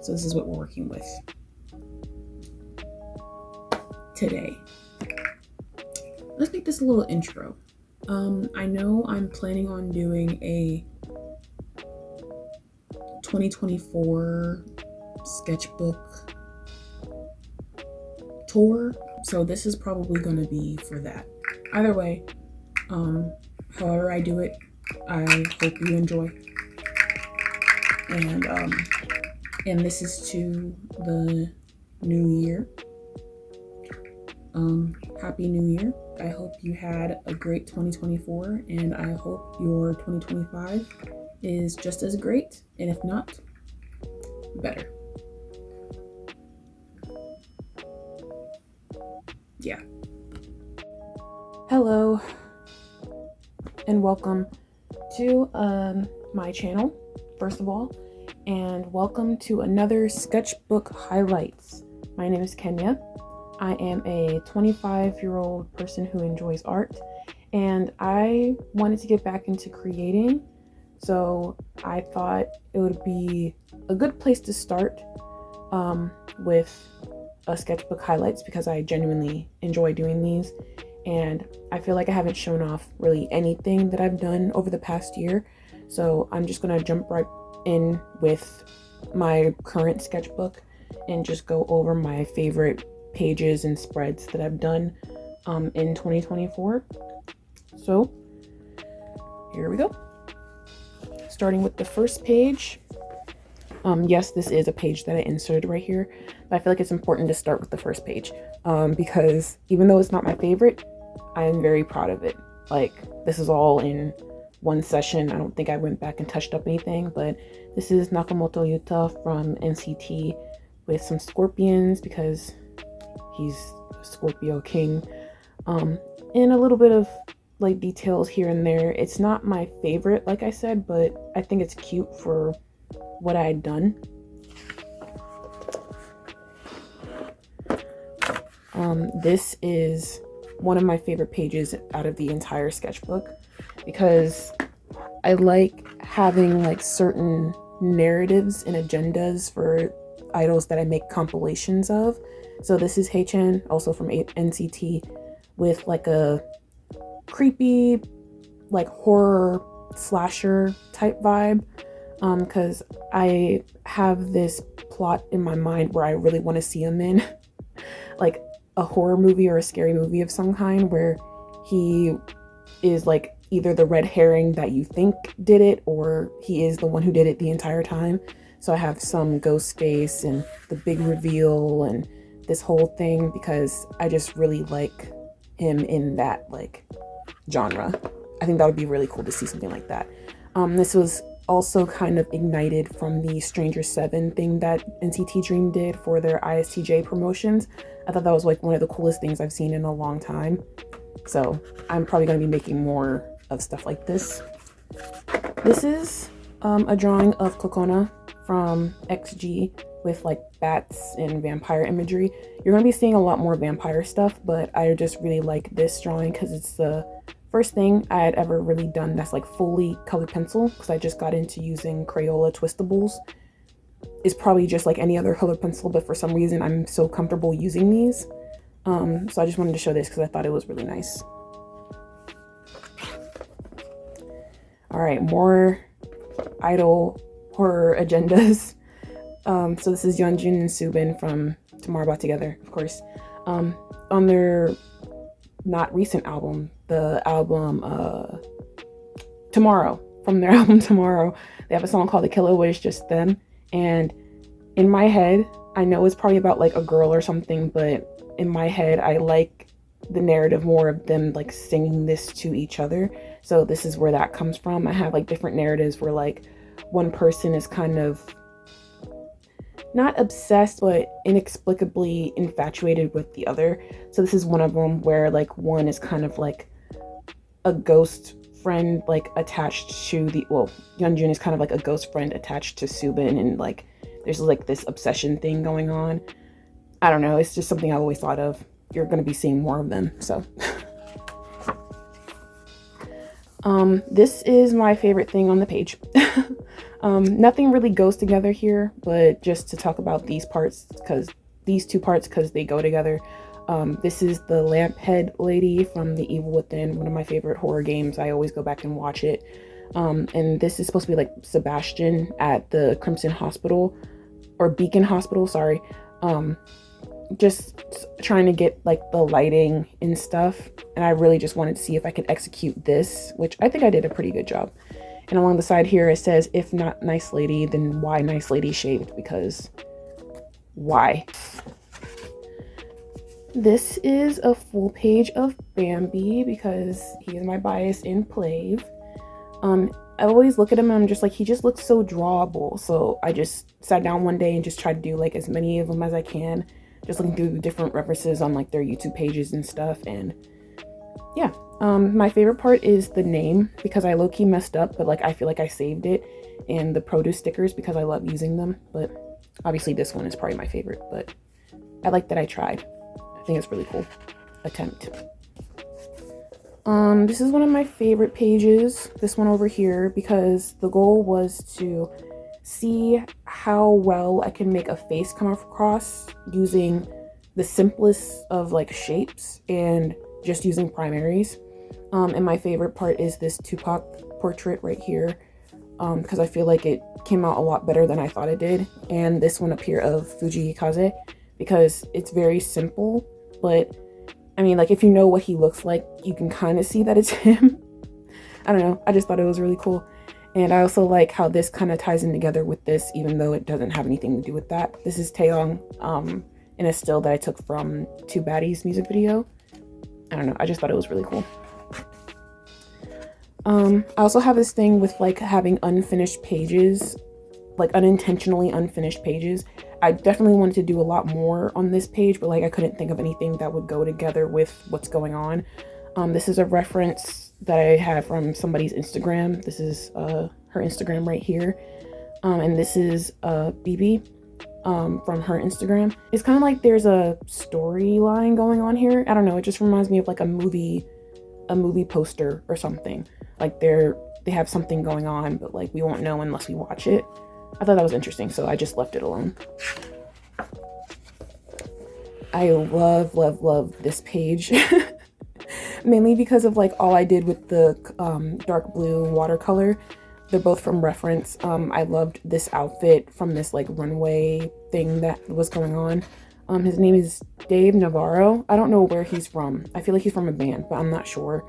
So this is what we're working with today. Let's make this a little intro. I know I'm planning on doing a 2024 sketchbook tour, so this is probably going to be for that. Either way, however I do it, I hope you enjoy. And this is to the new year. Happy New Year. I hope you had a great 2024, and I hope your 2025 is just as great, and if not, better. Yeah. Hello, and welcome to my channel, first of all, and welcome to another sketchbook highlights. My name is Kenya. I am a 25-year-old person who enjoys art, and I wanted to get back into creating, so I thought it would be a good place to start with a sketchbook highlights, because I genuinely enjoy doing these, and I feel like I haven't shown off really anything that I've done over the past year, so I'm just gonna jump right in with my current sketchbook and just go over my favorite pages and spreads that I've done in 2024. So here we go. Starting with the first page. Yes, this is a page that I inserted right here, but I feel like it's important to start with the first page because even though it's not my favorite, I am very proud of it. Like, this is all in one session. I don't think I went back and touched up anything, but this is Nakamoto Yuta from NCT with some scorpions because he's Scorpio King, and a little bit of like details here and there. It's not my favorite, like I said, but I think it's cute for what I had done. This is one of my favorite pages out of the entire sketchbook because I like having like certain narratives and agendas for idols that I make compilations of. So this is Haechan, also from NCT, with like a creepy, like horror slasher type vibe. Because I have this plot in my mind where I really want to see him in, like a horror movie or a scary movie of some kind, where he is like either the red herring that you think did it, or he is the one who did it the entire time. So I have some ghost face and the big reveal and this whole thing because I just really like him in that like genre. I think that would be really cool to see something like that. This was also kind of ignited from the Stranger 7 thing that NCT Dream did for their ISTJ promotions. I thought that was like one of the coolest things I've seen in a long time. So I'm probably going to be making more of stuff like this. This is a drawing of Kokona from XG with like bats and vampire imagery. You're going to be seeing a lot more vampire stuff, but I just really like this drawing because it's the first thing I had ever really done that's like fully colored pencil, because I just got into using Crayola twistables. It's probably just like any other colored pencil, but for some reason I'm so comfortable using these. So I just wanted to show this because I thought it was really nice. All right, more idol horror agendas. So this is Yeonjun and Soobin from Tomorrow Brought Together, of course. On their not recent album, the album Tomorrow, from their album Tomorrow, they have a song called The Killer Was Just Them. And in my head, I know it's probably about like a girl or something, but in my head, I like the narrative more of them like singing this to each other. So this is where that comes from. I have like different narratives where like one person is kind of not obsessed, but inexplicably infatuated with the other. So this is one of them where like one is kind of like a ghost friend, like attached to the, well, Yeonjun is kind of like a ghost friend attached to Soobin, and like there's like this obsession thing going on. I don't know, it's just something I've always thought of. You're going to be seeing more of them, so. This is my favorite thing on the page. Nothing really goes together here, but just to talk about these parts, because these two parts, because they go together. This is the lamp head lady from The Evil Within, one of my favorite horror games. I always go back and watch it. And this is supposed to be like Sebastian at the Crimson Hospital, or Beacon Hospital, sorry. Just trying to get like the lighting and stuff, and I really just wanted to see if I could execute this, which I think I did a pretty good job. And along the side here it says, if not nice lady, then why nice lady shaved? Because why? This is a full page of Bambi because he is my bias in Plave. I always look at him and I'm just like, he just looks so drawable. So I just sat down one day and just tried to do like as many of them as I can, just looking through different references on like their YouTube pages and stuff. And yeah, my favorite part is the name, because I low-key messed up, but like I feel like I saved it, and the produce stickers because I love using them. But obviously this one is probably my favorite, but I like that I tried. I think it's really cool attempt. This is one of my favorite pages, this one over here, because the goal was to see how well I can make a face come across using the simplest of like shapes and just using primaries. And my favorite part is this Tupac portrait right here, because I feel like it came out a lot better than I thought it did. And this one up here of Fuji Kaze, because it's very simple, but I mean, like, if you know what he looks like, you can kind of see that it's him. I don't know. I just thought it was really cool. And I also like how this kind of ties in together with this, even though it doesn't have anything to do with that. This is Taeyong in a still that I took from Two Baddies music video. I don't know. I just thought it was really cool. I also have this thing with like having unfinished pages, like unintentionally unfinished pages. I definitely wanted to do a lot more on this page, but like I couldn't think of anything that would go together with what's going on. This is a reference that I had from somebody's Instagram. This is her Instagram right here. And this is BB from her Instagram. It's kind of like there's a storyline going on here. I don't know, it just reminds me of like a movie poster or something. Like they have something going on, but like we won't know unless we watch it. I thought that was interesting, so I just left it alone. I love this page. Mainly because of like all I did with the dark blue watercolor. They're both from reference. I loved this outfit from this like runway thing that was going on. His name is Dave Navarro. I don't know where he's from. I feel like he's from a band, but I'm not sure.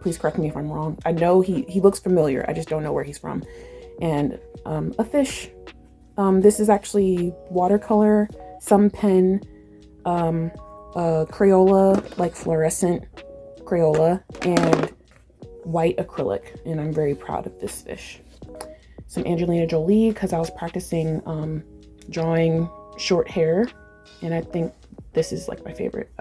Please correct me if I'm wrong. I know he looks familiar. I just don't know where he's from. And a fish. This is actually watercolor, some pen, Crayola, like fluorescent Crayola, and white acrylic. And I'm very proud of this fish. Some Angelina Jolie, because I was practicing drawing short hair, and I think this is like my favorite.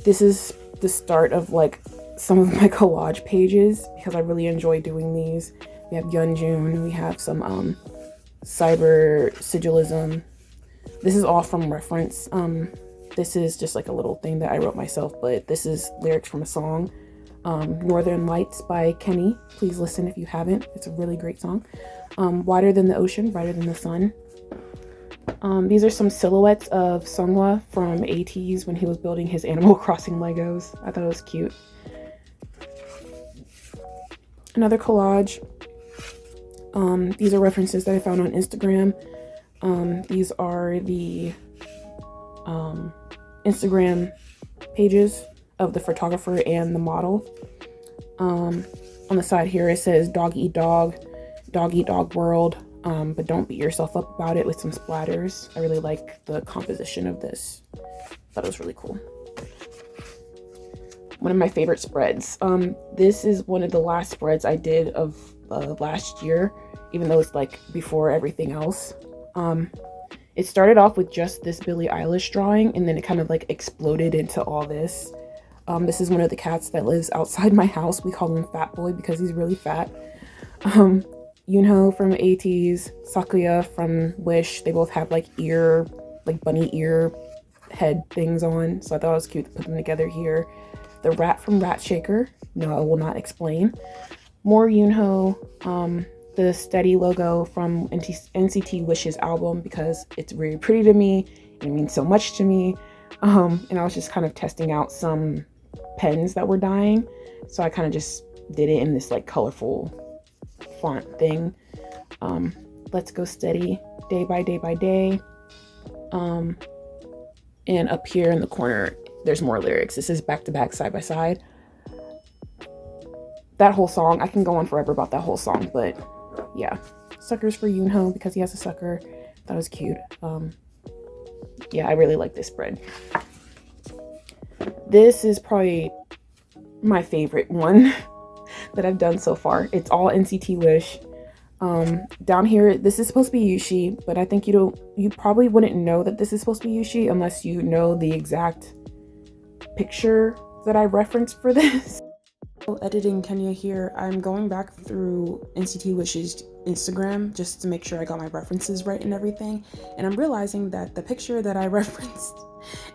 This is the start of like some of my collage pages, because I really enjoy doing these. We have Yeonjun, we have some cyber sigilism. This is all from reference. This is just like a little thing that I wrote myself, but this is lyrics from a song, Northern Lights by Kenny. Please listen if you haven't. It's a really great song. Wider than the ocean, brighter than the sun. These are some silhouettes of Seonghwa from ATEEZ when he was building his Animal Crossing Legos. I thought it was cute. Another collage. These are references that I found on Instagram. These are the Instagram pages of the photographer and the model. On the side here it says dog eat dog world, but don't beat yourself up about it, with some splatters. I really like the composition of this. Thought it was really cool. One of my favorite spreads. This is one of the last spreads I did of last year, even though it's like before everything else. It started off with just this Billie Eilish drawing, and then it kind of like exploded into all this. This is one of the cats that lives outside my house. We call him Fat Boy because he's really fat. Yoonho from ATEEZ, Sakuya from Wish. They both have like bunny ear head things on, so I thought it was cute to put them together here. The rat from Rat Shaker, no, I will not explain. More Yoonho, the Steady logo from NCT Wish's album, because it's very pretty to me. It means so much to me. And I was just kind of testing out some pens that were dying. So I kind of just did it in this like colorful font thing. Let's Go Steady, Day by Day by Day. And up here in the corner, there's more lyrics. This is Back to Back, Side by Side. That whole song, I can go on forever about that whole song, but yeah. Suckers for Yoonho because he has a sucker. That was cute. Yeah, I really like this spread. This is probably my favorite one that I've done so far. It's all NCT Wish. Down here, this is supposed to be Yushi, but I think you probably wouldn't know that this is supposed to be Yushi unless you know the exact picture that I referenced for this. Editing Kenya here. I'm going back through NCT Wish's Instagram just to make sure I got my references right and everything, and I'm realizing that the picture that I referenced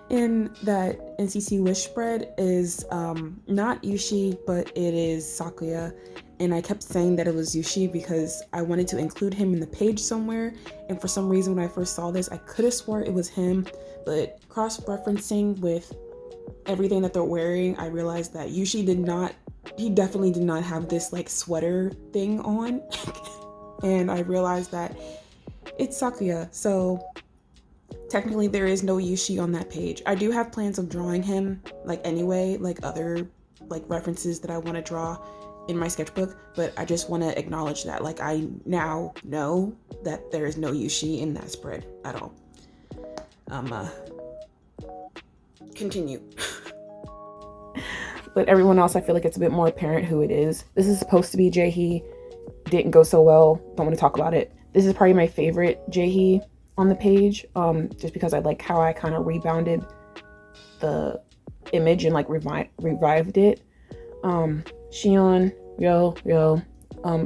in that NCT Wish spread is not Yushi, but it is Sakuya. And I kept saying that it was Yushi because I wanted to include him in the page somewhere, and for some reason when I first saw this I could have swore it was him, but cross-referencing with everything that they're wearing, I realized that Yushi definitely did not have this like sweater thing on. And I realized that it's Sakuya, so technically there is no Yushi on that page. I do have plans of drawing him like anyway, like other like references that I want to draw in my sketchbook, but I just want to acknowledge that like I now know that there is no Yushi in that spread at all. Continue. But everyone else, I feel like it's a bit more apparent who it is. This is supposed to be Jaehee. Didn't go so well. Don't want to talk about it. This is probably my favorite Jaehee on the page, just because I like how I kind of rebounded the image and like revived it. Shion, Yo.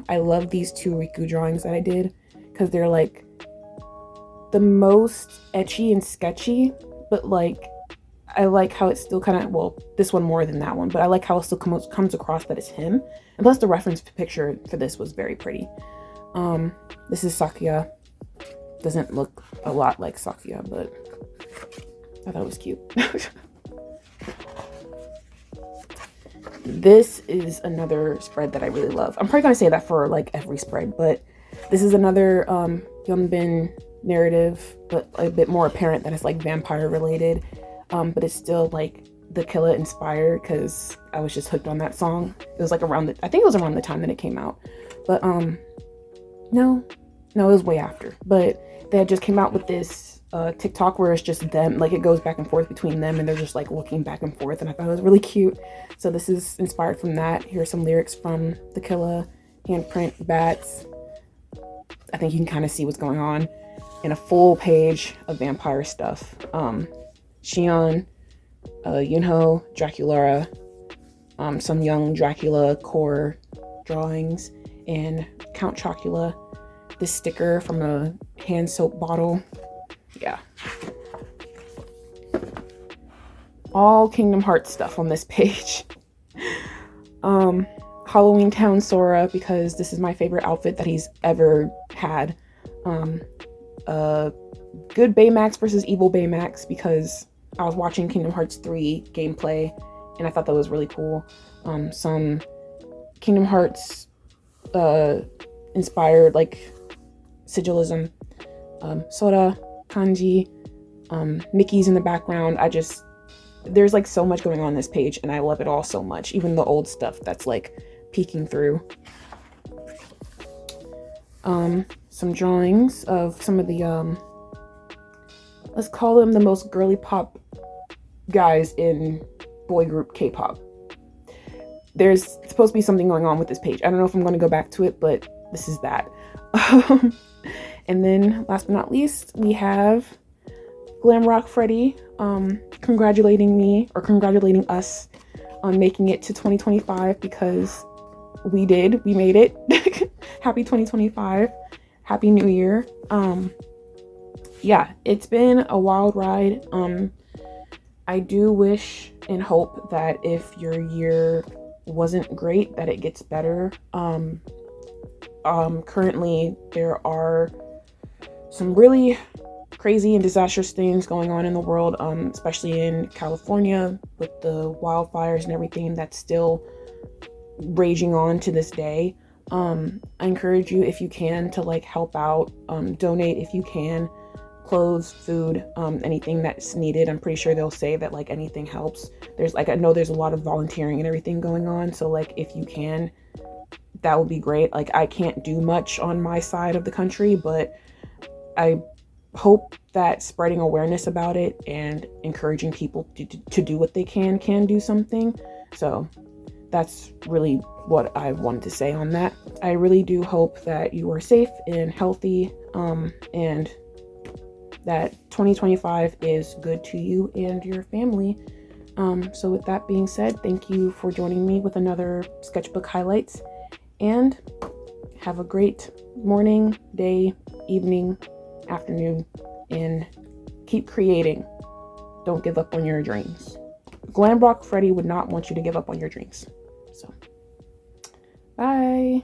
I love these two Riku drawings that I did because they're like the most ecchi and sketchy, but like I like how it still kind of, well, this one more than that one, but I like how it still comes across that it's him. And plus the reference picture for this was very pretty. This is Sakuya. Doesn't look a lot like Sakuya, but I thought it was cute. This is another spread that I really love. I'm probably gonna say that for like every spread, but this is another Yeonbin narrative, but a bit more apparent that it's like vampire related. But it's still like The Killer inspired because I was just hooked on that song. It was like I think it was around the time that it came out. But no, it was way after. But they had just came out with this TikTok where it's just them, like it goes back and forth between them and they're just like looking back and forth, and I thought it was really cute. So this is inspired from that. Here are some lyrics from The Killer, handprint, bats. I think you can kind of see what's going on in a full page of vampire stuff. Shion, Yoonho, Draculaura, some young Dracula core drawings, and Count Chocula, this sticker from a hand soap bottle. Yeah. All Kingdom Hearts stuff on this page. Halloween Town Sora, because this is my favorite outfit that he's ever had. Good Baymax versus Evil Baymax, because I was watching Kingdom Hearts 3 gameplay and I thought that was really cool. Some Kingdom Hearts inspired like sigilism, Sora, kanji, Mickey's in the background. There's like so much going on this page and I love it all so much, even the old stuff that's like peeking through. Some drawings of some of the let's call them the most girly pop guys in boy group K-pop. There's supposed to be something going on with this page. I don't know if I'm going to go back to it, but this is that. And then last but not least, we have Glam Rock Freddy congratulating us on making it to 2025, because we made it. Happy 2025. Happy New Year. Yeah, it's been a wild ride. I do wish and hope that if your year wasn't great, that it gets better. Currently there are some really crazy and disastrous things going on in the world, especially in California with the wildfires and everything that's still raging on to this day. I encourage you, if you can, to like help out, donate if you can, clothes, food, anything that's needed. I'm pretty sure they'll say that like anything helps. There's like, I know there's a lot of volunteering and everything going on, so like if you can, that would be great. Like I can't do much on my side of the country, but I hope that spreading awareness about it and encouraging people to do what they can do something. So that's really what I wanted to say on that. I really do hope that you are safe and healthy, and that 2025 is good to you and your family. So with that being said, thank you for joining me with another sketchbook highlights, and have a great morning, day, evening, afternoon, and keep creating. Don't give up on your dreams. Glamrock Freddy would not want you to give up on your dreams. So, bye.